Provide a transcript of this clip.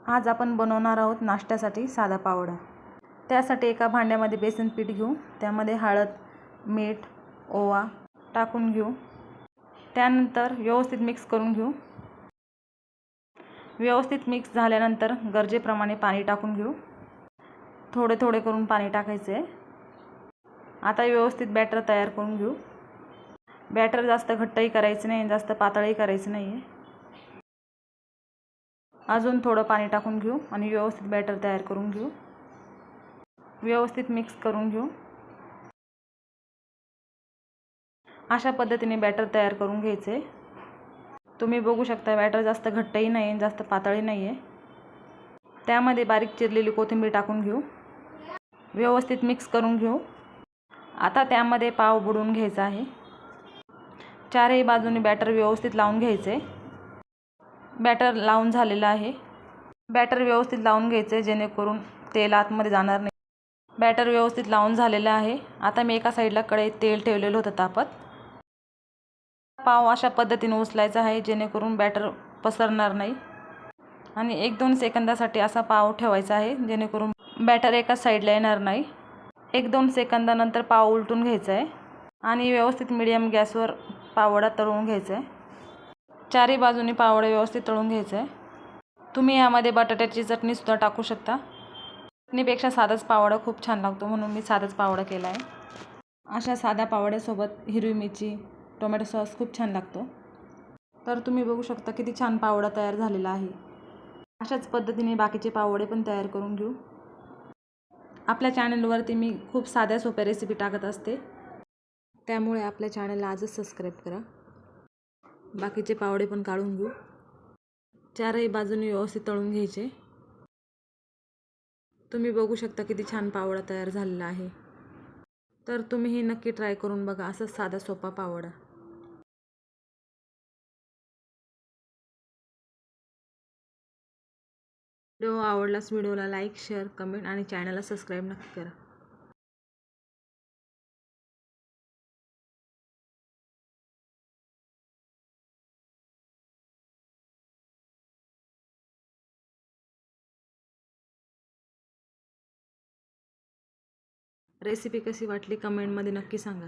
आज आपण बनवणार आहोत नाश्त्यासाठी साधा पाववडा। त्यासाठी एका भांड्यामध्ये बेसन पीठ घेऊ, त्यामध्ये हळद, मीठ, ओवा टाकून घेऊ। त्यानंतर व्यवस्थित मिक्स करून घेऊ। व्यवस्थित मिक्स झाल्यानंतर गरजेप्रमाणे पाणी टाकून घेऊ। थोडे थोडे करून पाणी टाकायचे आहे। आता व्यवस्थित बॅटर तयार करून घेऊ। बॅटर जास्त घट्टही करायचं नाही, जास्त पातळही करायचं नाही आहे। अजून थोडं पाणी टाकून घेऊ आणि व्यवस्थित बॅटर तयार करून घेऊ। व्यवस्थित मिक्स करून घेऊ। अशा पद्धतीने बॅटर तयार करून घ्यायचे। तुम्ही बघू शकता बॅटर जास्त घट्टही नाही आहे, जास्त पातळही नाही आहे। त्यामध्ये बारीक चिरलेली कोथिंबीर टाकून घेऊ। व्यवस्थित मिक्स करून घेऊ। आता त्यामध्ये पाव बुडवून घ्यायचा आहे। चारही बाजूनी बॅटर व्यवस्थित लावून घ्यायचे। बॅटर लावून झालेलं आहे। बॅटर व्यवस्थित लावून घ्यायचे जेणेकरून तेल आतमध्ये जाणार नाही। बॅटर व्यवस्थित लावून झालेलं आहे। आता मी एका साईडला कढईत तेल ठेवलेलं होतं तापत। पाव अशा पद्धतीने उचलायचा आहे जेणेकरून बॅटर पसरणार नाही आणि 1-2 सेकंदासाठी असा पाव ठेवायचा आहे जेणेकरून बॅटर एका साईडला येणार नाही। 1-2 सेकंदानंतर पाव उलटून घ्यायचा आहे आणि व्यवस्थित मीडियम गॅसवर पाववडा तळून घ्यायचा आहे। चारही बाजूनी पाववडा व्यवस्थित तळून घ्यायचा आहे। तुम्ही यामध्ये बटाट्याची चटणीसुद्धा टाकू शकता। चटणीपेक्षा साधाच पाववडा खूप छान लागतो, म्हणून मी साधाच पाववडा केला आहे। अशा साध्या पाववड्यासोबत हिरवी मिरची, टोमॅटो सॉस खूप छान लागतो। तर तुम्ही बघू शकता किती छान पाववडा तयार झालेला आहे। अशाच पद्धतीने बाकीचे पाववडे पण तयार करून घेऊ। आपल्या चॅनलवरती मी खूप साध्या सोप्या रेसिपी टाकत असते, त्यामुळे आपल्या चॅनलला आजच सबस्क्राईब करा। बाकीचे पाववडे पण काढून घेऊ। चारही बाजूनी व्यवस्थित तळून घ्यायचे। तुम्ही बघू शकता किती छान पाववडा तयार झालेला आहे। तर तुम्हीही नक्की ट्राय करून बघा असाच साधा सोपा पाववडा। व्हिडिओ आवडल्यास व्हिडिओला लाईक, शेअर, कमेंट आणि चॅनलला सबस्क्राईब नक्की करा। रेसिपी कशी वाटली कमेंटमध्ये नक्की सांगा।